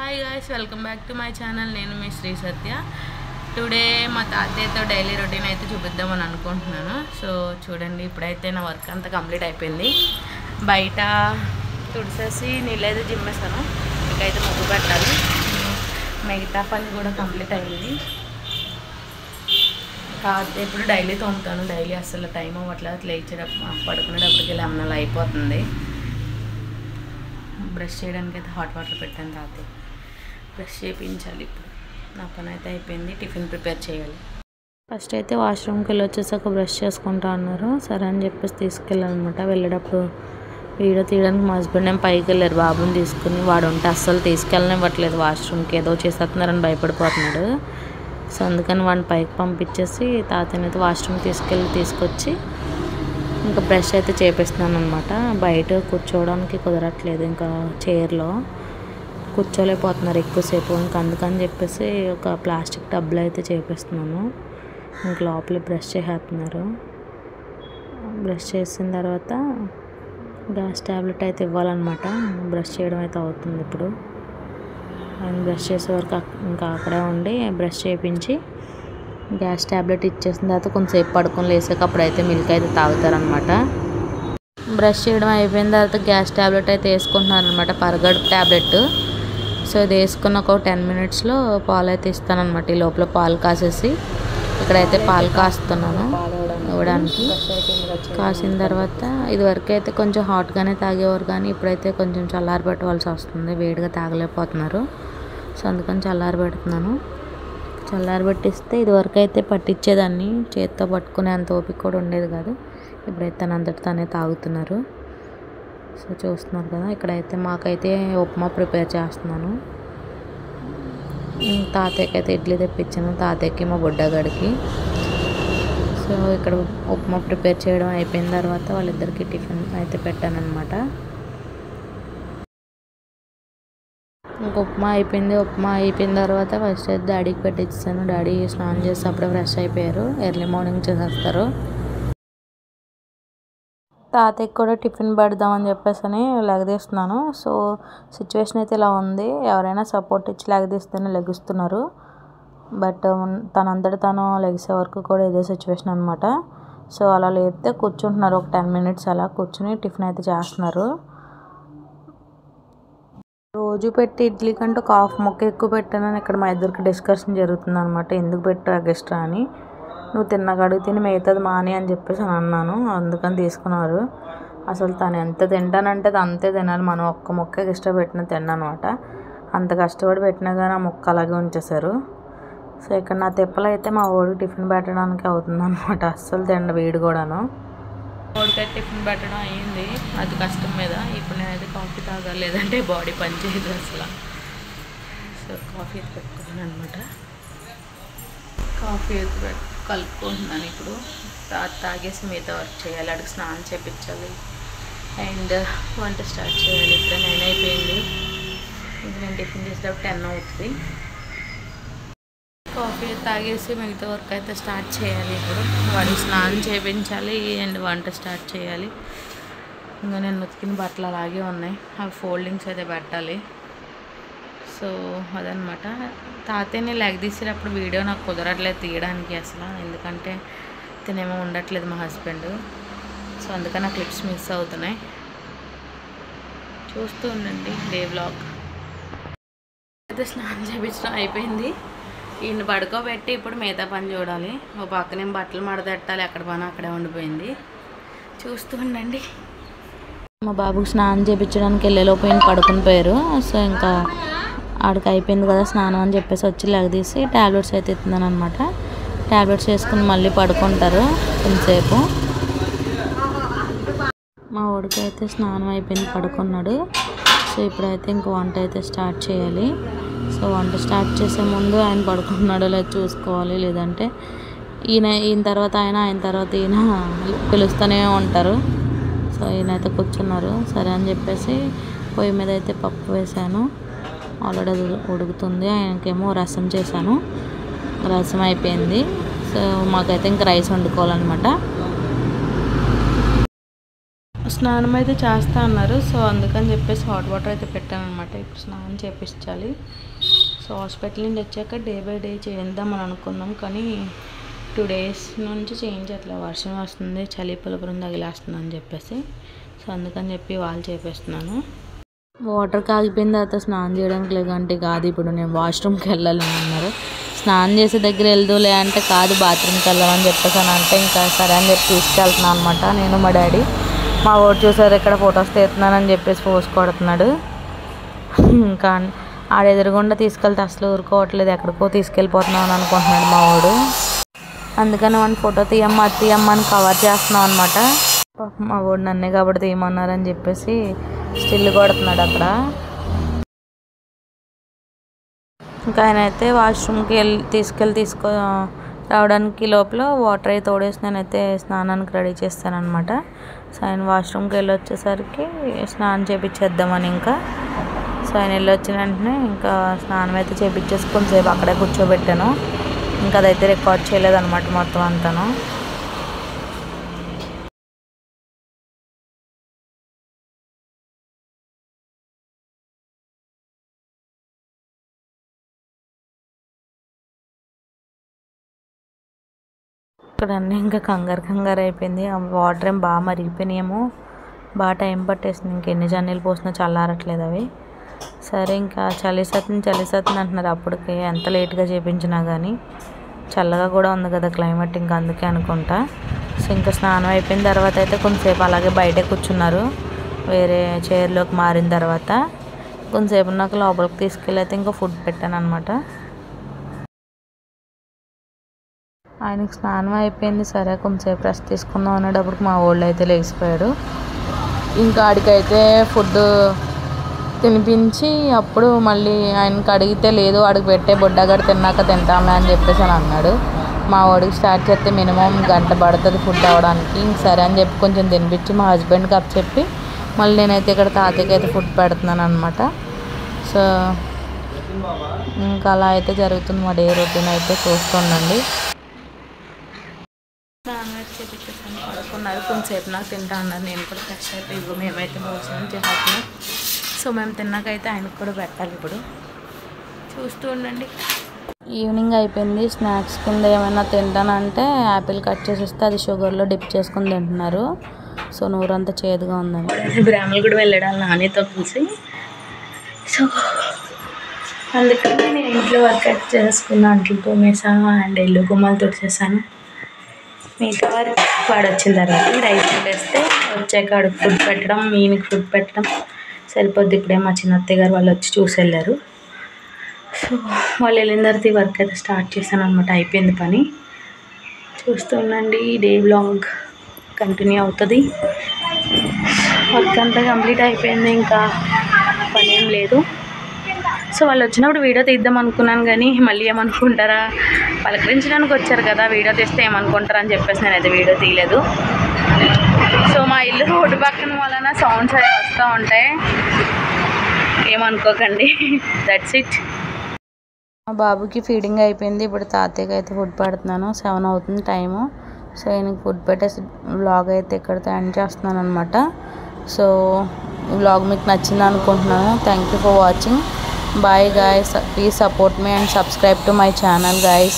Hi guys, welcome back to my channel. నేను మీ శ్రీ సత్య. Today మా తాతయ్యతో daily routine అయితే చూపిద్దామని అనుకుంటున్నాను. సో చూడండి, ఇప్పుడైతే నా వర్క్ అంతా కంప్లీట్ అయిపోయింది. బయట తుడిసేసి నీళ్ళైతే జిమ్మేసాను. ఇంకైతే ముగ్గు పెట్టాలి. మిగతా పని కూడా కంప్లీట్ అయింది. కాకపోతే ఇప్పుడు డైలీ తోముతాను. డైలీ అసలు టైం అవ్వట్లేదు. లేచేటప్పుడు పడుకునేటప్పటికి 11 అయిపోతుంది. బ్రష్ చేయడానికి అయితే హాట్ వాటర్ పెట్టాను. తాతయ్య బ్రష్ చేయించాలి. ఇప్పుడు నా పని అయితే అయిపోయింది. టిఫిన్ ప్రిపేర్ చేయాలి. ఫస్ట్ అయితే వాష్రూమ్కి వెళ్ళి వచ్చేసాక బ్రష్ చేసుకుంటా అన్నారు. సరే అని చెప్పేసి తీసుకెళ్ళాలన్నమాట. వెళ్ళేటప్పుడు వీడియో తీయడానికి మా హస్బెండ్ ఏం పైకి వెళ్ళారు బాబుని తీసుకుని. వాడు ఉంటే అస్సలు తీసుకెళ్ళనివ్వట్లేదు వాష్రూమ్కి. ఏదో చేసేస్తున్నారని భయపడిపోతున్నాడు. సో అందుకని వాడిని పైకి పంపించేసి తాతయ్యని అయితే వాష్రూమ్ తీసుకొచ్చి ఇంకా బ్రష్ అయితే చేపిస్తున్నాను అనమాట. బయట కూర్చోవడానికి కుదరట్లేదు. ఇంకా చైర్లో కూర్చోలేకపోతున్నారు ఎక్కువసేపు. ఇంకా అందుకని చెప్పేసి ఒక ప్లాస్టిక్ టబ్లో అయితే చేపిస్తున్నాను. ఇంక లోపల బ్రష్ చేసేస్తున్నారు. బ్రష్ చేసిన తర్వాత గ్యాస్ ట్యాబ్లెట్ అయితే ఇవ్వాలన్నమాట. బ్రష్ చేయడం అయితే అవుతుంది ఇప్పుడు. ఆయన బ్రష్ చేసే వరకు ఇంకా అక్కడే ఉండి బ్రష్ చేయించి గ్యాస్ ట్యాబ్లెట్ ఇచ్చేసిన తర్వాత కొంచెంసేపు పడుకొని లేసాక అప్పుడైతే మిల్క్ అయితే తాగుతారనమాట. బ్రష్ చేయడం అయిపోయిన తర్వాత గ్యాస్ ట్యాబ్లెట్ అయితే వేసుకుంటున్నారనమాట. పరగడుపు ట్యాబ్లెట్. సో ఇది వేసుకున్న ఒక 10 మినిట్స్లో పాలు అయితే ఇస్తానమాట. ఈ లోపల పాలు కాసేసి ఇక్కడైతే పాలు కాస్తున్నాను ఇవ్వడానికి. కాసిన తర్వాత ఇదివరకు అయితే కొంచెం హాట్గానే తాగేవారు, కానీ ఇప్పుడైతే కొంచెం చల్లారి పెట్టవలసి వస్తుంది. వేడిగా తాగలేకపోతున్నారు. సో అందుకని చల్లారి పెడుతున్నాను. చల్లారి పెట్టిస్తే ఇదివరకు అయితే పట్టించేదాన్ని. చేతితో పట్టుకునే అంత ఓపిక కూడా ఉండేది కాదు. ఇప్పుడైతే తనంతటి తానే తాగుతున్నారు. సో చూస్తున్నారు కదా, ఇక్కడైతే మాకైతే ఉప్మా ప్రిపేర్ చేస్తున్నాను. తాతయ్యకి అయితే ఇడ్లీ తెప్పించాను. తాతయ్యకి మా బుడ్డగాడికి. సో ఇక్కడ ఉప్మా ప్రిపేర్ చేయడం అయిపోయిన తర్వాత వాళ్ళిద్దరికి టిఫిన్ అయితే పెట్టానమాట. ఇంకా ఉప్మా అయిపోయిన తర్వాత ఫస్ట్ అయితే డాడీకి పెట్టించాను. డాడీ స్నానం చేసి అప్పుడే ఫ్రెష్ అయిపోయారు. ఎర్లీ మార్నింగ్ చేసేస్తారు. తాతయ్యకి కూడా టిఫిన్ పెడదామని చెప్పేసి అని లెగదీస్తున్నాను. సో సిచ్యువేషన్ అయితే ఇలా ఉంది. ఎవరైనా సపోర్ట్ ఇచ్చి లెగదీస్తేనే లెగుస్తున్నారు. బట్ తనంతట తను లెగిసే వరకు కూడా ఇదే సిచ్యువేషన్ అనమాట. సో అలా లేపితే కూర్చుంటున్నారు. ఒక 10 మినిట్స్ అలా కూర్చుని టిఫిన్ అయితే చేస్తున్నారు. రోజు పెట్టి ఇడ్లీ కంటే ఒక హాఫ్ ముక్క ఎక్కువ పెట్టానని ఇక్కడ మా ఇద్దరికి డిస్కషన్ జరుగుతుంది అనమాట. ఎందుకు పెట్టు ఎక్స్ట్రా అని. నువ్వు తిన్నగడుగు తిని మిగతాది మాని అని చెప్పేసి అని అన్నాను. అందుకని తీసుకున్నారు. అసలు తను ఎంత తింటానంటే అంతే తినాలి. మనం ఒక్క ముక్క ఎక్స్ట్రా పెట్టిన తిన్నానమాట. అంత కష్టపడి పెట్టినా కానీ ఆ ముక్క అలాగే ఉంచేశారు. సో ఇక్కడ నా తిప్పలు అయితే మా వాడికి టిఫిన్ పెట్టడానికి అవుతుంది అనమాట. అస్సలు తిండ వీడు కూడాను. వాడికైతే టిఫిన్ పెట్టడం అయ్యింది. అది కష్టం మీద. ఇప్పుడు నేనైతే కాఫీ తాగాలి, లేదంటే బాడీ పనిచేయదు అసలు. సో కాఫీ అయితే పెట్టుకున్నాను అనమాట. కాఫీ అయితే కలుపుకుంటున్నాను. ఇప్పుడు తాగేసి మిగతా వర్క్ చేయాలి. అడిగి స్నానం చేయించాలి అండ్ వంట స్టార్ట్ చేయాలి. ఇప్పుడు 9 అయిపోయింది. ఇంకా నేను టిఫిన్ చేసేటప్పుడు 10 అవుతుంది. కాఫీ తాగేసి మిగతా వర్క్ అయితే స్టార్ట్ చేయాలి. ఇప్పుడు వాడికి స్నానం చేయించాలి అండ్ వంట స్టార్ట్ చేయాలి. ఇంకా నేను ఉతికిన బట్టలు అలాగే ఉన్నాయి. అవి ఫోల్డింగ్స్ అయితే పెట్టాలి. సో అదనమాట. తాతయ్యని లెగదీసేటప్పుడు వీడియో నాకు కుదరట్లేదు తీయడానికి అసలు. ఎందుకంటే తినేమో ఉండట్లేదు మా హస్బెండ్. సో అందుకని ఆ క్లిప్స్ మిస్ అవుతున్నాయి. చూస్తూ ఉండండి డే వ్లాగ్. అయితే స్నానం చేయించడం అయిపోయింది. ఈయన పడుకోబెట్టి ఇప్పుడు మిగతా పని చూడాలి. ఓ పక్కనే బట్టలు మడతెట్టాలి. ఎక్కడ పని అక్కడే ఉండిపోయింది. చూస్తూ ఉండండి. మా బాబుకి స్నానం చేయించడానికి వెళ్ళేలోపు ఈయన పడుకుని పోయారు. సో ఇంకా ఆడికి అయిపోయింది కదా స్నానం అని చెప్పేసి వచ్చి లెగదీసి ట్యాబ్లెట్స్ అయితే ఇస్తున్నాను అనమాట. ట్యాబ్లెట్స్ వేసుకుని మళ్ళీ పడుకుంటారు కొంతసేపు. మా వాడికి అయితే స్నానం అయిపోయింది, పడుకున్నాడు. సో ఇప్పుడైతే ఇంక వంట అయితే స్టార్ట్ చేయాలి. సో వంట స్టార్ట్ చేసే ముందు ఆయన పడుకుంటున్నాడో లేదు చూసుకోవాలి. లేదంటే ఈయన తర్వాత ఆయన తర్వాత ఈయన పిలుస్తూనే ఉంటారు. సో ఈయనైతే కూర్చున్నారు. సరే అని చెప్పేసి పొయ్యి మీద అయితే పప్పు వేసాను. ఆల్రెడీ అది ఉడుకుతుంది. ఆయనకేమో రసం చేశాను. రసం అయిపోయింది. సో మాకైతే ఇంక రైస్ వండుకోవాలన్నమాట. స్నానం అయితే చేస్తా అన్నారు. సో అందుకని చెప్పేసి హాట్ వాటర్ అయితే పెట్టాను అనమాట. ఇప్పుడు స్నానం చేయించాలి. సో హాస్పిటల్ నుండి వచ్చాక డే బై డే చేద్దామని అనుకున్నాం, కానీ 2 days నుంచి చేయించట్లేదు. వర్షం వస్తుంది, చలి పులుపురం తగిలేస్తుంది అని చెప్పేసి. సో అందుకని చెప్పి వాళ్ళు చేపిస్తున్నాను. వాటర్ కాగిపోయిన తర్వాత స్నానం చేయడానికి లేకంటే కాదు, ఇప్పుడు నేను వాష్రూమ్కి వెళ్ళాలని అన్నారు. స్నానం చేసే దగ్గర వెళ్దూలే అంటే కాదు, బాత్రూమ్కి వెళ్ళాలని చెప్పేసాను. అంటే ఇంకా సరే అని చెప్పి తీసుకెళ్తున్నాను అనమాట. నేను మా డాడీ. మా వాడు చూసారు ఇక్కడ ఫొటోస్ తీస్తున్నానని చెప్పేసి పోస్ కొడుతున్నాడు. ఇంకా ఆడెదురుగుండా తీసుకెళ్తే అసలు ఊరుకోవట్లేదు, ఎక్కడికో తీసుకెళ్ళిపోతున్నాం అని అనుకుంటున్నాడు మా వాడు. అందుకని వాడిని ఫోటో తీయమ్మా అని కవర్ చేస్తున్నాం అనమాట. మా వాడు నన్నే కాబట్టి తీయమన్నారని చెప్పేసి స్టిల్ కొడుతున్నాడు అక్కడ. ఇంకా ఆయన అయితే వాష్రూమ్కి తీసుకెళ్ళి రావడానికి లోపల వాటర్ అయితే తోడేసి నేనైతే స్నానానికి రెడీ చేస్తానమాట. సో ఆయన వాష్రూమ్కి వెళ్ళి వచ్చేసరికి స్నానం చేయించేద్దామని ఇంకా. సో ఆయన వెళ్ళి వచ్చిన వెంటనే ఇంకా స్నానం అయితే చేయించేసి కొంచెంసేపు అక్కడే కూర్చోబెట్టాను. ఇంకా అదైతే రికార్డ్ చేయలేదన్నమాట మొత్తం అంతాను. ఇక్కడ అన్నీ ఇంకా కంగారు అయిపోయింది. ఆ వాటర్ ఏం బాగా మరిగిపోయినాయేమో, బాగా టైం పట్టేసింది. ఇంకెన్ని జన్నీళ్ళు పోసినా చల్లారట్లేదు అవి. సరే ఇంకా చలిసత్తుని అంటున్నారు. అప్పటికి ఎంత లేట్గా చేయించినా కానీ చల్లగా కూడా ఉంది కదా క్లైమేట్, ఇంకా అందుకే అనుకుంటా. సో ఇంకా స్నానం అయిపోయిన తర్వాత అయితే కొంతసేపు అలాగే బయటే కూర్చున్నారు. వేరే చైర్లోకి మారిన తర్వాత కొంతసేపు నాకు లోపలికి తీసుకెళ్ళి అయితే ఇంకా ఫుడ్ పెట్టాను అనమాట. ఆయనకి స్నానం అయిపోయింది. సరే కొంచెంసేపు రెస్ట్ తీసుకుందాం అనేటప్పటికి మా వాళ్ళు అయితే లేచిపోయాడు. ఇంకా ఆడికైతే ఫుడ్ తినిపించి అప్పుడు మళ్ళీ ఆయనకి అడిగితే లేదు, వాడికి పెట్టే బుడ్డగడ తిన్నాక తింటామే అని చెప్పేసి అని అన్నాడు. మా వాడికి స్టార్ట్ చేస్తే మినిమం 1 గంట పడుతుంది ఫుడ్ అవ్వడానికి. ఇంక సరే అని చెప్పి కొంచెం తినిపించి మా హస్బెండ్కి అప్ చెప్పి మళ్ళీ నేనైతే ఇక్కడ తాతయ్యకి అయితే ఫుడ్ పెడుతున్నాను అనమాట. సో ఇంకా అలా అయితే జరుగుతుంది మా డే రొటీన్ అయితే. చూస్తుండండి. నాన్ వెజ్ చేపించేసాను, పడుకున్నారు. కొంచెంసేపు నాకు తింటా అన్నారు. నేను కూడా ఫ్రెష్ అయిపోయి మేమైతే భోజనం చేస్తున్నాం. సో మేము తిన్నాకైతే ఆయనకు కూడా పెట్టాలి. ఇప్పుడు చూస్తూ ఉండండి. ఈవినింగ్ అయిపోయింది. స్నాక్స్ కింద ఏమైనా తింటానంటే యాపిల్ కట్ చేసి ఇస్తే అది షుగర్లో డిప్ చేసుకుని తింటున్నారు. సో నూరంతా చేదుగా ఉందండి. బ్రాహ్మణులు కూడా వెళ్ళడం నానితో కలిసి. సో అందుకని నేను ఇంట్లో వర్క్ అయితే చేసుకున్నాను. అంట్లు తోమేసాను అండ్ ఇల్లు గుమ్మాలు తుడిచేసాను. మిగతా వరకు వాడు వచ్చిన తర్వాత రైస్ వేస్తే వచ్చాక వాడికి ఫుడ్ పెట్టడం, ఈయనకి ఫుడ్ పెట్టడం సరిపోద్ది. ఇప్పుడే మా చిన్నత్తయ్య గారు వాళ్ళు వచ్చి చూసి వెళ్ళారు. సో వాళ్ళు వెళ్ళిన తర్వాత ఈ వర్క్ అయితే స్టార్ట్ చేశాను అనమాట. అయిపోయింది పని. చూస్తుండండి. డే వ్లాగ్ కంటిన్యూ అవుతుంది. వర్క్ అంతా కంప్లీట్ అయిపోయింది, ఇంకా పని ఏం లేదు. సో వాళ్ళు వచ్చినప్పుడు వీడియో తీద్దాం అనుకున్నాను, కానీ మళ్ళీ ఏమనుకుంటారా, పలకరించడానికి వచ్చారు కదా, వీడియో తీస్తే ఏమనుకుంటారా అని చెప్పేసి నేనైతే వీడియో తీయలేదు. సో మా ఇల్లు రోడ్డు పక్కన వలన సౌండ్స్ అవి వస్తూ ఉంటాయి, ఏమనుకోకండి. That's it. మా బాబుకి ఫీడింగ్ అయిపోయింది. ఇప్పుడు తాతయ్యకి అయితే ఫుడ్ పెడుతున్నాను. 7 అవుతుంది టైము. సో ఈయనకి ఫుడ్ పెట్టేసి వ్లాగ్ అయితే ఇక్కడితో ఎండ్ చేస్తున్నాను అనమాట. సో ఈ వ్లాగ్ మీకు నచ్చింది అనుకుంటున్నాను. Thank you for watching. Bye guys, please support me and subscribe to my channel guys.